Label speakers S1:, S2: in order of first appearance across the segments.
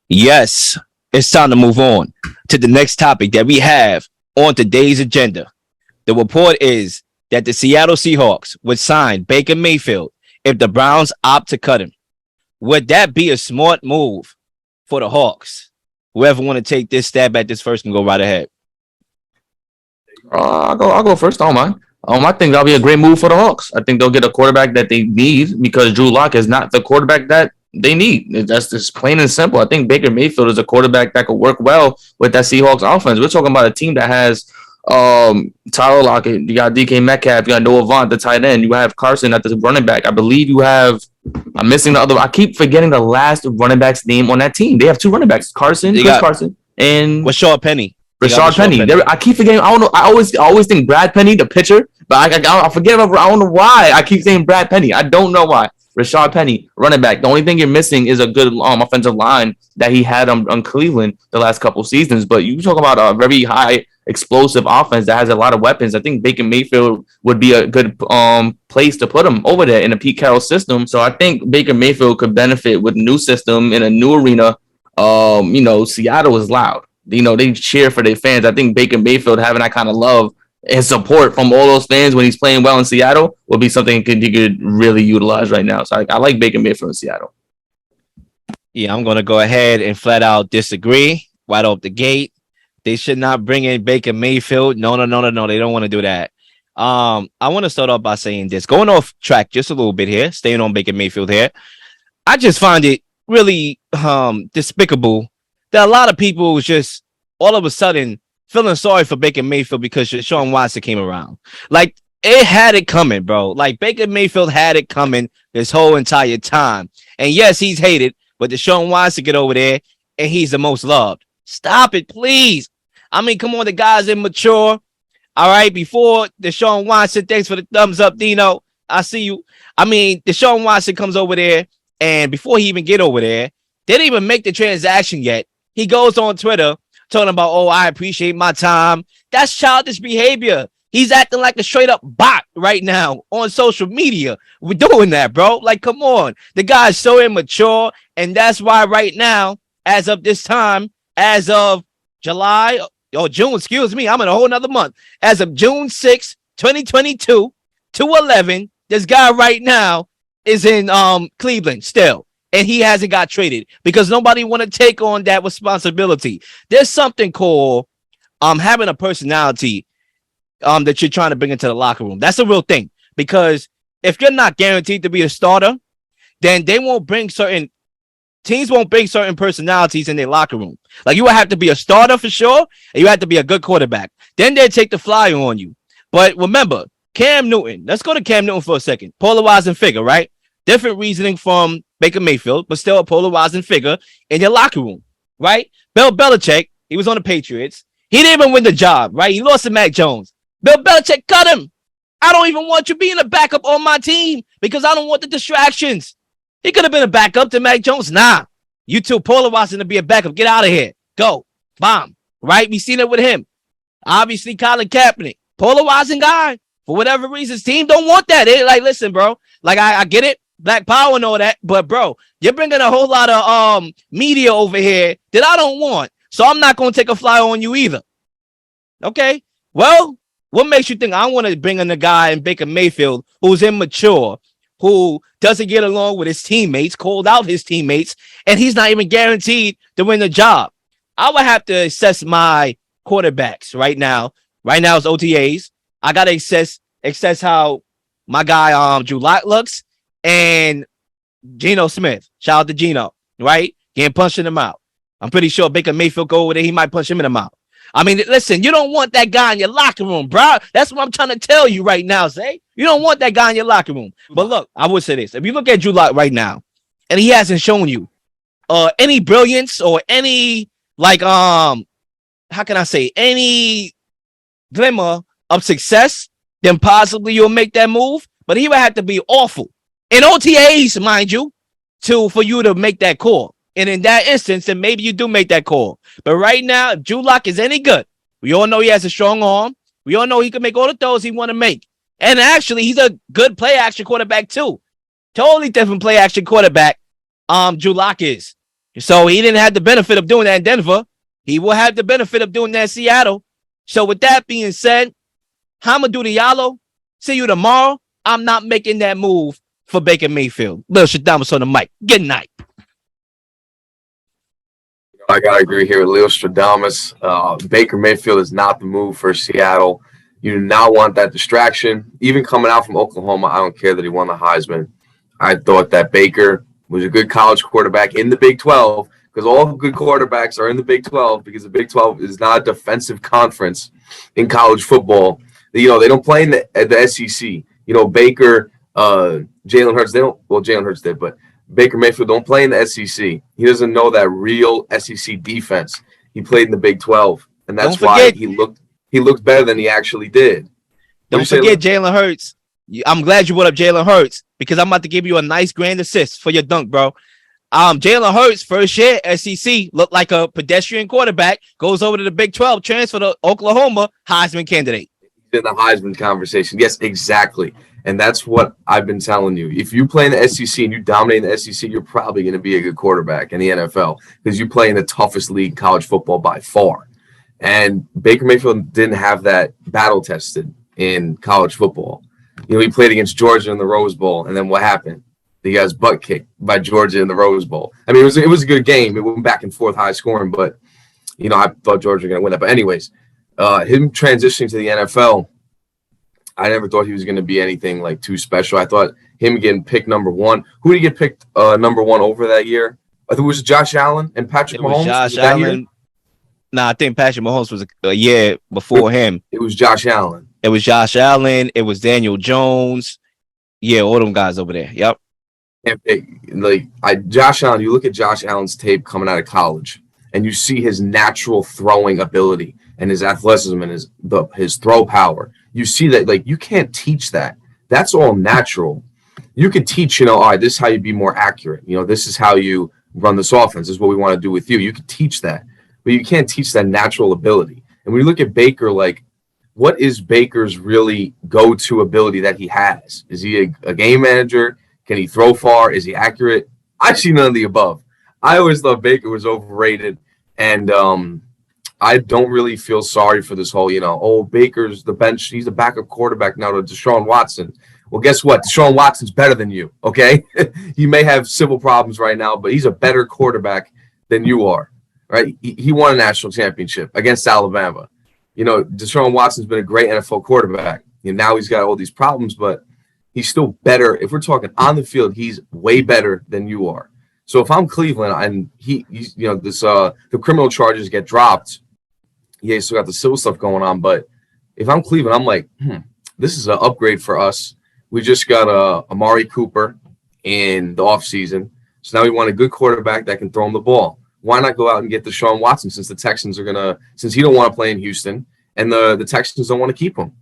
S1: Yes, it's time to move on to the next topic that we have on today's agenda. The report is that the Seattle Seahawks would sign Baker Mayfield if the Browns opt to cut him. Would that be a smart move for the Hawks? Whoever want to take this stab at this first can go right ahead.
S2: I'll go first. I don't mind. I think that'll be a great move for the Hawks. I think they'll get a quarterback that they need because Drew Lock is not the quarterback that they need. That's just plain and simple. I think Baker Mayfield is a quarterback that could work well with that Seahawks offense. We're talking about a team that has Tyler Lockett, you got DK Metcalf, you got Noah Vaughn, the tight end, you have Carson at the running back. I believe you have. I'm missing the other. I keep forgetting the last running back's name on that team. They have two running backs, Chris Carson and
S1: Rashard Penny.
S2: Rashard Penny. I keep forgetting. I don't know. I always think Brad Penny, the pitcher, but I forget about. I don't know why I keep saying Brad Penny. I don't know why. Rashard Penny, running back. The only thing you're missing is a good offensive line that he had on Cleveland the last couple seasons. But you talk about a very high explosive offense that has a lot of weapons. I think Baker Mayfield would be a good place to put him over there in a Pete Carroll system. So I think Baker Mayfield could benefit with a new system in a new arena. Seattle is loud. They cheer for their fans. I think Baker Mayfield having that kind of love and support from all those fans when he's playing well in Seattle will be something he could really utilize right now. So I like Baker Mayfield in Seattle.
S1: Yeah, I'm going to go ahead and flat out disagree right off the gate. They should not bring in Baker Mayfield. No. They don't want to do that. I want to start off by saying this. Going off track just a little bit here, staying on Baker Mayfield here. I just find it really despicable that a lot of people just all of a sudden feeling sorry for Baker Mayfield because Deshaun Watson came around. Like, it had it coming, bro. Like, Baker Mayfield had it coming this whole entire time. And yes, he's hated, but Deshaun Watson get over there and he's the most loved. Stop it, please. I mean, come on, the guy's immature. All right, before Deshaun Watson, thanks for the thumbs up, Dino. I see you. I mean, Deshaun Watson comes over there, and before he even get over there, they didn't even make the transaction yet. He goes on Twitter talking about, oh, I appreciate my time. That's childish behavior. He's acting like a straight up bot right now on social media. We're doing that, bro. Like, come on. The guy's so immature, and that's why right now, as of this time, as of June, I'm in a whole nother month. As of June 6, 2022, 2/11, this guy right now is in Cleveland still. And he hasn't got traded because nobody want to take on that responsibility. There's something called having a personality that you're trying to bring into the locker room. That's a real thing, because if you're not guaranteed to be a starter, then teams won't bring certain personalities in their locker room. Like, you would have to be a starter for sure, and you have to be a good quarterback. Then they take the flyer on you. But remember, Cam Newton. Let's go to Cam Newton for a second. Polarizing figure, right? Different reasoning from Baker Mayfield, but still a polarizing figure in your locker room, right? Bill Belichick, he was on the Patriots. He didn't even win the job, right? He lost to Mac Jones. Bill Belichick cut him. I don't even want you being a backup on my team because I don't want the distractions. He could have been a backup to Mac Jones. Nah, you too polarizing to be a backup. Get out of here. Go. Bomb. Right? We seen it with him. Obviously, Colin Kaepernick, polarizing guy. For whatever reason, his team don't want that. They like, listen, bro. Like, I get it. Black power and all that, but bro, you're bringing a whole lot of media over here that I don't want, so I'm not going to take a fly on you either. Okay, well, what makes you think I want to bring in a guy in Baker Mayfield who's immature, who doesn't get along with his teammates, called out his teammates, and he's not even guaranteed to win the job? I would have to assess my quarterbacks right now. Right now it's OTAs. I got to assess how my guy Drew Lock looks. And Geno Smith, shout out to Geno, right? He ain't punching him out. I'm pretty sure Baker Mayfield go over there, he might punch him in the mouth. I mean, listen, you don't want that guy in your locker room, bro. That's what I'm trying to tell you right now, Zay. You don't want that guy in your locker room. But look, I would say this. If you look at Drew Lock right now, and he hasn't shown you any brilliance or any, like, how can I say, any glimmer of success, then possibly you'll make that move. But he would have to be awful. In OTAs, mind you, for you to make that call. And in that instance, then maybe you do make that call. But right now, if Drew Lock is any good, we all know he has a strong arm. We all know he can make all the throws he want to make. And actually, he's a good play-action quarterback, too. Totally different play-action quarterback Drew Lock is. So he didn't have the benefit of doing that in Denver. He will have the benefit of doing that in Seattle. So with that being said, Hamadou Diallo, see you tomorrow. I'm not making that move for Baker Mayfield. Lil Stradamus on the mic. Good night.
S3: I gotta agree here with Lil Stradamus. Baker Mayfield is not the move for Seattle. You do not want that distraction. Even coming out from Oklahoma, I don't care that he won the Heisman. I thought that Baker was a good college quarterback in the Big 12 because all good quarterbacks are in the Big 12 because the Big 12 is not a defensive conference in college football. You know, they don't play in the SEC. You know, Baker, Jalen Hurts, they don't – well, Jalen Hurts did, but Baker Mayfield don't play in the SEC. He doesn't know that real SEC defense. He played in the Big 12, and that's why he looked better than he actually did.
S1: Don't forget Jalen Hurts. I'm glad you brought up Jalen Hurts because I'm about to give you a nice grand assist for your dunk, bro. Jalen Hurts, first year SEC, looked like a pedestrian quarterback, goes over to the Big 12, transfer to Oklahoma, Heisman candidate.
S3: In the Heisman conversation. Yes, exactly. And that's what I've been telling you. If you play in the SEC and you dominate in the SEC, you're probably going to be a good quarterback in the NFL because you play in the toughest league, college football, by far. And Baker Mayfield didn't have that battle tested in college football. You know, he played against Georgia in the Rose Bowl, and then what happened? He got his butt kicked by Georgia in the Rose Bowl. I mean, it was a good game. It went back and forth, high scoring, but, you know, I thought Georgia was going to win that. But anyways, him transitioning to the NFL, I never thought he was going to be anything like too special. I thought him getting picked number one. Who did he get picked number one over that year? I think it was Josh Allen and Patrick Mahomes.
S1: Josh Allen. I think Patrick Mahomes was a year before him.
S3: It was Josh Allen.
S1: It was Josh Allen. It was Daniel Jones. Yeah, all them guys over there. Yep.
S3: And Josh Allen, you look at Josh Allen's tape coming out of college, and you see his natural throwing ability and his athleticism and his throw power. You see that, like, you can't teach that. That's all natural. You can teach, all right, this is how you be more accurate. This is how you run this offense. This is what we want to do with you. You can teach that, but you can't teach that natural ability. And when you look at Baker, like, what is Baker's really go-to ability that he has? Is he a game manager? Can he throw far? Is he accurate? I see none of the above. I always thought Baker was overrated, and I don't really feel sorry for this whole, Baker's the bench. He's a backup quarterback now to Deshaun Watson. Well, guess what? Deshaun Watson's better than you, okay? He may have civil problems right now, but he's a better quarterback than you are, right? He won a national championship against Alabama. Deshaun Watson's been a great NFL quarterback. Now he's got all these problems, but he's still better. If we're talking on the field, he's way better than you are. So if I'm Cleveland and the criminal charges get dropped, yeah, you still got the civil stuff going on. But if I'm Cleveland, I'm like, this is an upgrade for us. We just got Amari Cooper in the offseason. So now we want a good quarterback that can throw him the ball. Why not go out and get Deshaun Watson since the Texans since he don't want to play in Houston and the Texans don't want to keep him.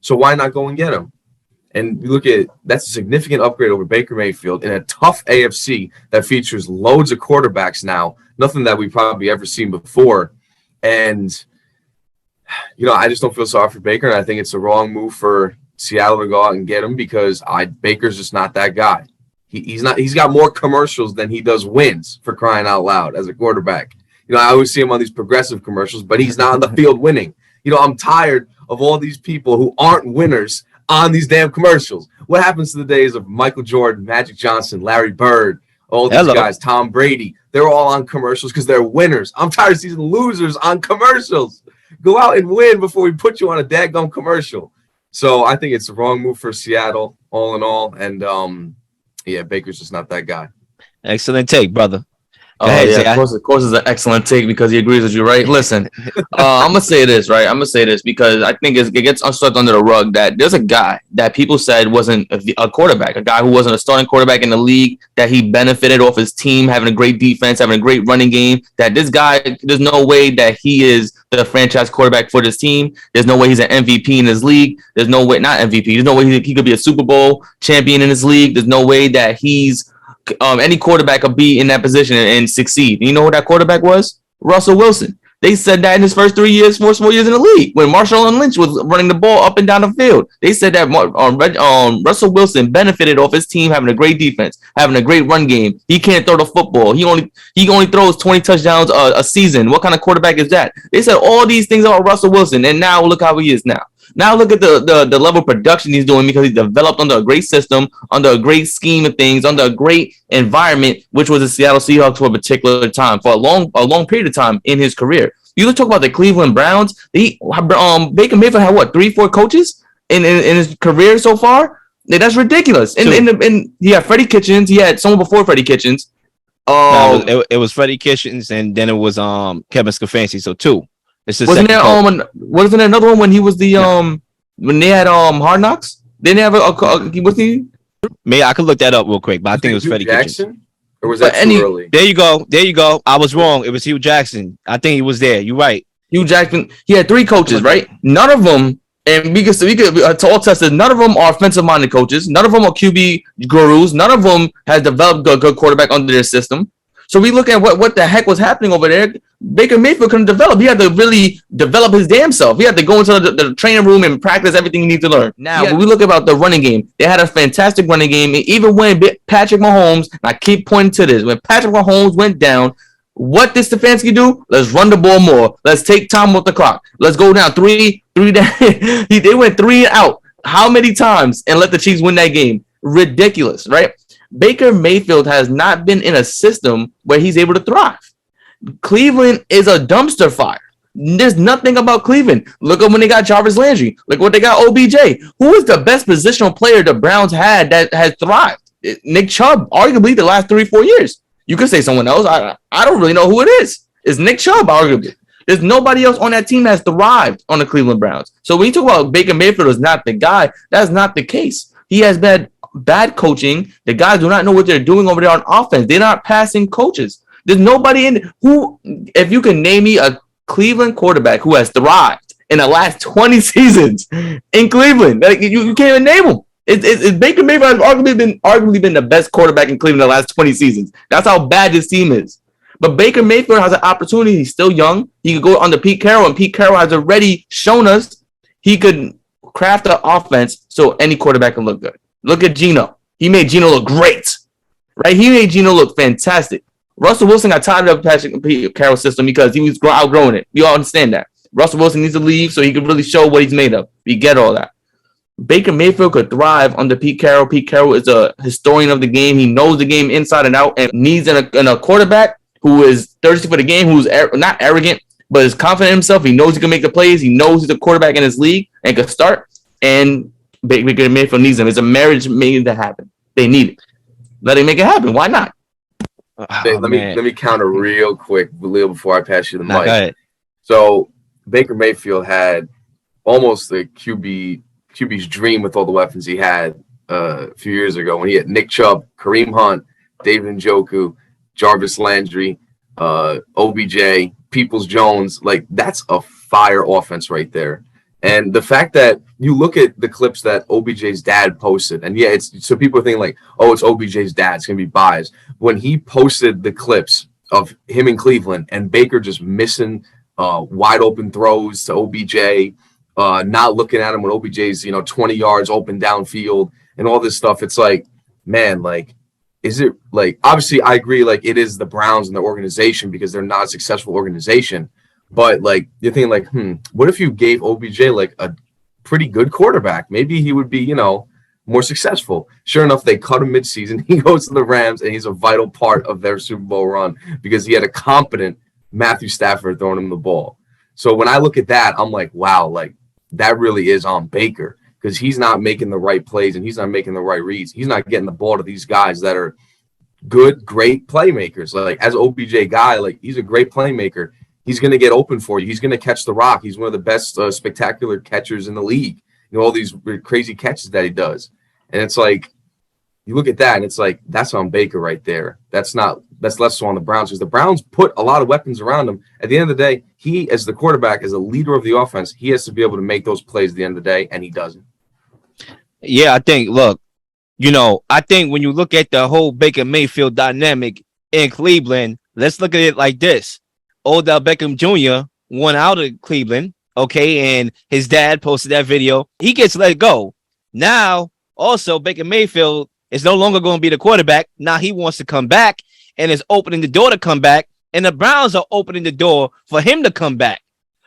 S3: So why not go and get him? And you look at that's a significant upgrade over Baker Mayfield in a tough AFC that features loads of quarterbacks now, nothing that we've probably ever seen before. And, I just don't feel sorry for Baker. And I think it's the wrong move for Seattle to go out and get him because Baker's just not that guy. He's not. He's got more commercials than he does wins, for crying out loud, as a quarterback. I always see him on these progressive commercials, but he's not on the field winning. I'm tired of all these people who aren't winners on these damn commercials. What happens to the days of Michael Jordan, Magic Johnson, Larry Bird, all these guys, Tom Brady? They're all on commercials because they're winners. I'm tired of seeing losers on commercials. Go out and win before we put you on a daggum commercial. So I think it's the wrong move for Seattle, all in all. And, yeah, Baker's just not that guy.
S1: Excellent take, brother.
S2: Of course, it's an excellent take because he agrees with you, right? Listen, I'm gonna say this, right? I'm gonna say this because I think it gets swept under the rug that there's a guy that people said wasn't a quarterback, a guy who wasn't a starting quarterback in the league, that he benefited off his team having a great defense, having a great running game. That this guy, there's no way that he is the franchise quarterback for this team. There's no way he's an MVP in his league. There's no way, not MVP. There's no way he could be a Super Bowl champion in his league. There's no way that he's any quarterback could be in that position and succeed. You know who that quarterback was? Russell Wilson. They said that in his first 3 years, 4 years in the league, when Marshall and Lynch was running the ball up and down the field. They said that Russell Wilson benefited off his team having a great defense, having a great run game. He can't throw the football. He only throws 20 touchdowns a season. What kind of quarterback is that? They said all these things about Russell Wilson, and now look how he is now. Now look at the level of production he's doing because he's developed under a great system, under a great scheme of things, under a great environment, which was the Seattle Seahawks for a particular time, for a long period of time in his career. You talk about the Cleveland Browns. Baker Mayfield had what, 3-4 coaches in his career so far? That's ridiculous. And he had Freddie Kitchens. He had someone before Freddie Kitchens.
S1: It was Freddie Kitchens, and then it was Kevin Stefanski. So 2.
S2: Wasn't there another one when he was the when they had Hard Knocks? They didn't have was he?
S1: Maybe I could look that up real quick, but I think it was Freddie
S3: Jackson?
S1: Kitchens.
S3: Or was that too early?
S1: There you go. I was wrong. It was Hugh Jackson. I think he was there. You're right.
S2: Hugh Jackson. He had 3 coaches, right? None of them, and we could to all tested, none of them are offensive-minded coaches. None of them are QB gurus. None of them has developed a good quarterback under their system. So we look at what the heck was happening over there. Baker Mayfield couldn't develop. He had to really develop his damn self. He had to go into the training room and practice everything he needs to learn. Now, when we look about the running game, they had a fantastic running game. Even when Patrick Mahomes, and I keep pointing to this, when Patrick Mahomes went down, what did Stefanski do? Let's run the ball more. Let's take time off the clock. Let's go down 3 down. They went 3 out. How many times and let the Chiefs win that game? Ridiculous, right? Baker Mayfield has not been in a system where he's able to thrive. Cleveland is a dumpster fire. There's nothing about Cleveland. Look at when they got Jarvis Landry. Look what they got OBJ. Who is the best positional player the Browns had that has thrived? Nick Chubb, arguably the last 3-4 years. You could say someone else. I don't really know who it is. It's Nick Chubb, arguably. There's nobody else on that team that has thrived on the Cleveland Browns. So when you talk about Baker Mayfield is not the guy, that's not the case. He has bad coaching. The guys do not know what they're doing over there on offense. They're not passing coaches. There's nobody in who, if you can name me a Cleveland quarterback who has thrived in the last 20 seasons in Cleveland, like you can't even name him. Baker Mayfield has arguably been the best quarterback in Cleveland in the last 20 seasons. That's how bad this team is. But Baker Mayfield has an opportunity. He's still young. He could go under Pete Carroll, and Pete Carroll has already shown us he could craft an offense so any quarterback can look good. Look at Geno. He made Geno look great, right? He made Geno look fantastic. Russell Wilson got tired of Pete Carroll's system because he was outgrowing it. We all understand that. Russell Wilson needs to leave so he can really show what he's made of. We get all that. Baker Mayfield could thrive under Pete Carroll. Pete Carroll is a historian of the game. He knows the game inside and out and needs a quarterback who is thirsty for the game, who's not arrogant, but is confident in himself. He knows he can make the plays. He knows he's a quarterback in his league and can start. And Baker Mayfield needs them. It's a marriage made to happen. They need it. Let him make it happen. Why not?
S3: Let me counter real quick, Leo, before I pass you the mic.
S1: Go ahead.
S3: So Baker Mayfield had almost the QB's dream with all the weapons he had a few years ago when he had Nick Chubb, Kareem Hunt, David Njoku, Jarvis Landry, OBJ, Peoples-Jones. Like, that's a fire offense right there. And the fact that you look at the clips that OBJ's dad posted, and yeah, it's so people are thinking like, oh, it's OBJ's dad, it's gonna be biased. When he posted the clips of him in Cleveland and Baker just missing wide open throws to OBJ, not looking at him when OBJ's 20 yards open downfield and all this stuff, it's like, man, like, is it like, obviously I agree, like it is the Browns and the organization because they're not a successful organization. But like you're thinking like, what if you gave OBJ like a pretty good quarterback? Maybe he would be, more successful. Sure enough, they cut him midseason. He goes to the Rams and he's a vital part of their Super Bowl run because he had a competent Matthew Stafford throwing him the ball. So when I look at that, I'm like, wow, like that really is on Baker because he's not making the right plays and he's not making the right reads. He's not getting the ball to these guys that are good, great playmakers. Like as OBJ guy, like he's a great playmaker. He's going to get open for you. He's going to catch the rock. He's one of the best spectacular catchers in the league. All these crazy catches that he does. And it's like, you look at that and it's like, that's on Baker right there. That's less so on the Browns because the Browns put a lot of weapons around him. At the end of the day, he, as the quarterback, as a leader of the offense, he has to be able to make those plays at the end of the day, and he doesn't.
S1: Yeah, I think when you look at the whole Baker Mayfield dynamic in Cleveland, let's look at it like this. Odell Beckham Jr. went out of Cleveland, okay, and his dad posted that video. He gets let go. Now, also, Baker Mayfield is no longer going to be the quarterback. Now he wants to come back and is opening the door to come back, and the Browns are opening the door for him to come back.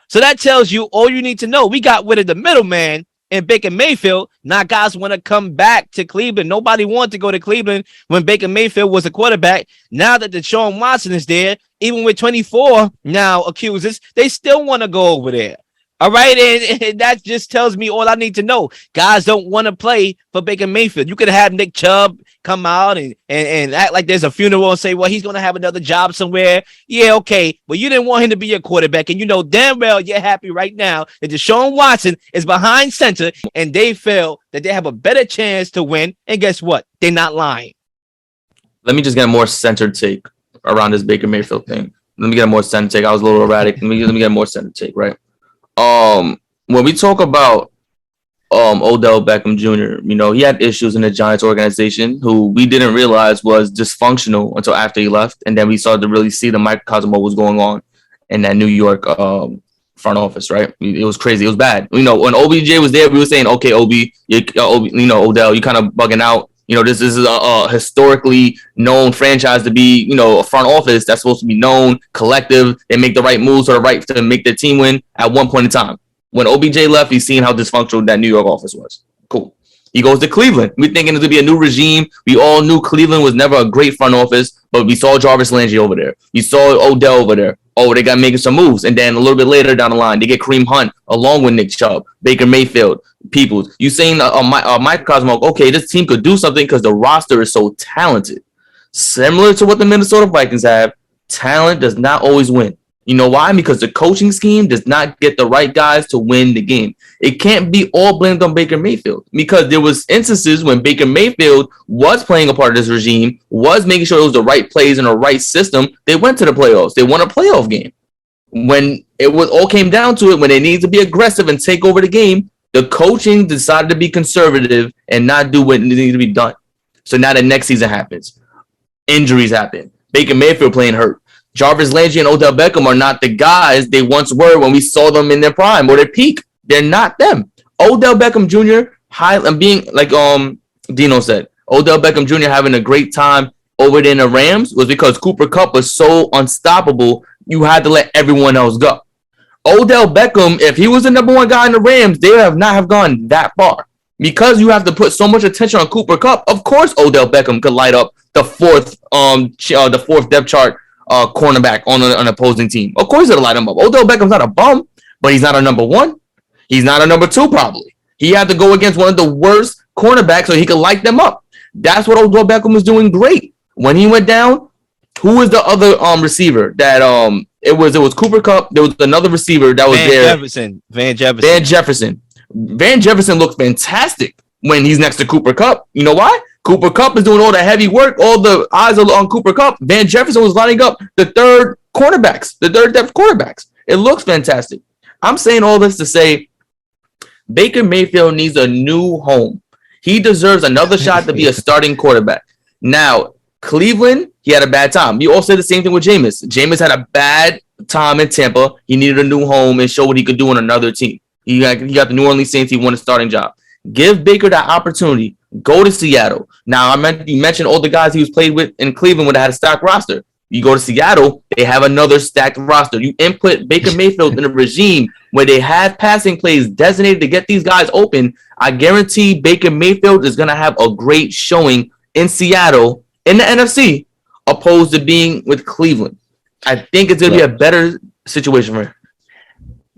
S1: So that tells you all you need to know. We got rid of the middleman and Baker Mayfield. Now guys want to come back to Cleveland. Nobody wanted to go to Cleveland when Baker Mayfield was a quarterback. Now that Deshaun Watson is there, even with 24 now accusers, they still want to go over there. All right, and that just tells me all I need to know. Guys don't want to play for Baker Mayfield. You could have Nick Chubb come out and act like there's a funeral and say, well, he's going to have another job somewhere. Yeah, okay, but you didn't want him to be your quarterback, and you know damn well you're happy right now that Deshaun Watson is behind center, and they feel that they have a better chance to win, and guess what? They're not lying.
S2: Let me just get a more centered take around this Baker Mayfield thing. Let me get a more centered take. I was a little erratic. Let me get a more centered take, right? When we talk about Odell Beckham Jr., you know, he had issues in the Giants organization who we didn't realize was dysfunctional until after he left. And then we started to really see the microcosm of what was going on in that New York front office, right? It was crazy. It was bad. You know, when OBJ was there, we were saying, okay, Odell, you kind of bugging out. You know, this is a historically known franchise to be, you know, a front office that's supposed to be known, collective. They make the right moves or the right to make their team win at one point in time. When OBJ left, he's seen how dysfunctional that New York office was. Cool. He goes to Cleveland. We're thinking it's going to be a new regime. We all knew Cleveland was never a great front office, but we saw Jarvis Landry over there. We saw Odell over there. Oh, they got making some moves. And then a little bit later down the line, they get Kareem Hunt along with Nick Chubb, Baker Mayfield, Peoples. You saying microcosm, okay, this team could do something because the roster is so talented. Similar to what the Minnesota Vikings have, talent does not always win. You know why? Because the coaching scheme does not get the right guys to win the game. It can't be all blamed on Baker Mayfield because there was instances when Baker Mayfield was playing a part of this regime, was making sure it was the right plays and the right system. They went to the playoffs. They won a playoff game. When it was all came down to it, when they needed to be aggressive and take over the game, the coaching decided to be conservative and not do what needed to be done. So now the next season happens. Injuries happen. Baker Mayfield playing hurt. Jarvis Landry and Odell Beckham are not the guys they once were when we saw them in their prime or their peak. They're not them. Odell Beckham Jr. being like Dino said, Odell Beckham Jr. having a great time over there in the Rams was because Cooper Kupp was so unstoppable. You had to let everyone else go. Odell Beckham, if he was the number one guy in the Rams, they would not have gone that far. Because you have to put so much attention on Cooper Kupp, of course Odell Beckham could light up the fourth depth chart cornerback on an opposing team. Of course it'll light him up. Odell Beckham's not a bum, but he's not a number one. He's not a number two, probably. He had to go against one of the worst cornerbacks so he could light them up. That's what Odell Beckham was doing great. When he went down, who was the other receiver that it was Cooper Kupp. There was another receiver that was Van Jefferson. Van Jefferson looked fantastic when he's next to Cooper Kupp. You know why? Cooper Kupp is doing all the heavy work. All the eyes are on Cooper Kupp. Van Jefferson was lining up the third depth quarterbacks. It looks fantastic. I'm saying all this to say Baker Mayfield needs a new home. He deserves another shot to be a starting quarterback. Now, Cleveland, he had a bad time. We all said the same thing with Jameis. Jameis had a bad time in Tampa. He needed a new home and show what he could do on another team. He got the New Orleans Saints. He won a starting job. Give Baker that opportunity. Go to Seattle. Now, you mentioned all the guys he was played with in Cleveland when they had a stacked roster. You go to Seattle, they have another stacked roster. You input Baker Mayfield in a regime where they have passing plays designated to get these guys open. I guarantee Baker Mayfield is going to have a great showing in Seattle in the NFC opposed to being with Cleveland. I think it's going to be a better situation for him.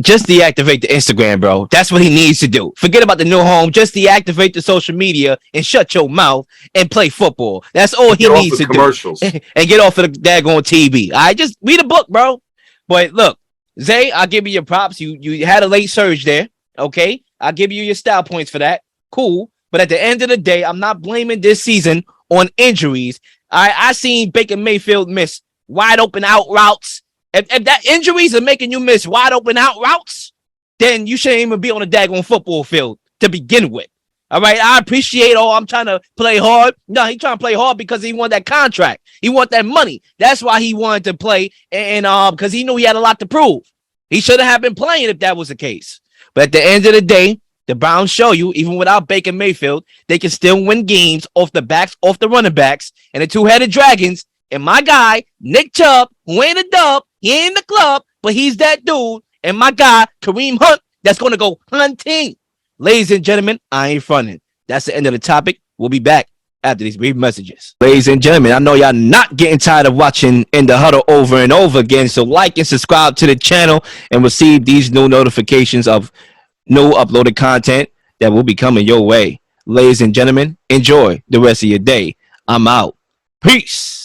S1: Just deactivate the Instagram, bro. That's what he needs to do. Forget about the new home. Just deactivate the social media and shut your mouth and play football. That's all he needs to do. And get off of the daggone TV. All right, just read a book, bro. But look, Zay, I'll give you your props. You had a late surge there. Okay, I'll give you your style points for that. Cool. But at the end of the day, I'm not blaming this season on injuries. I seen Baker Mayfield miss wide open out routes. If that injuries are making you miss wide open out routes, then you shouldn't even be on the daggone football field to begin with. All right, I appreciate. Oh, I'm trying to play hard. No, he trying to play hard because he want that contract. He want that money. That's why he wanted to play, and because he knew he had a lot to prove. He shouldn't have been playing if that was the case. But at the end of the day, the Browns show you, even without Baker Mayfield, they can still win games off the running backs, and the two-headed dragons. And my guy, Nick Chubb, who ain't a dub, he ain't in the club, but he's that dude. And my guy, Kareem Hunt, that's going to go hunting. Ladies and gentlemen, I ain't fronting. That's the end of the topic. We'll be back after these brief messages. Ladies and gentlemen, I know y'all not getting tired of watching In the Huddle over and over again, so like and subscribe to the channel and receive these new notifications of new uploaded content that will be coming your way. Ladies and gentlemen, enjoy the rest of your day. I'm out. Peace.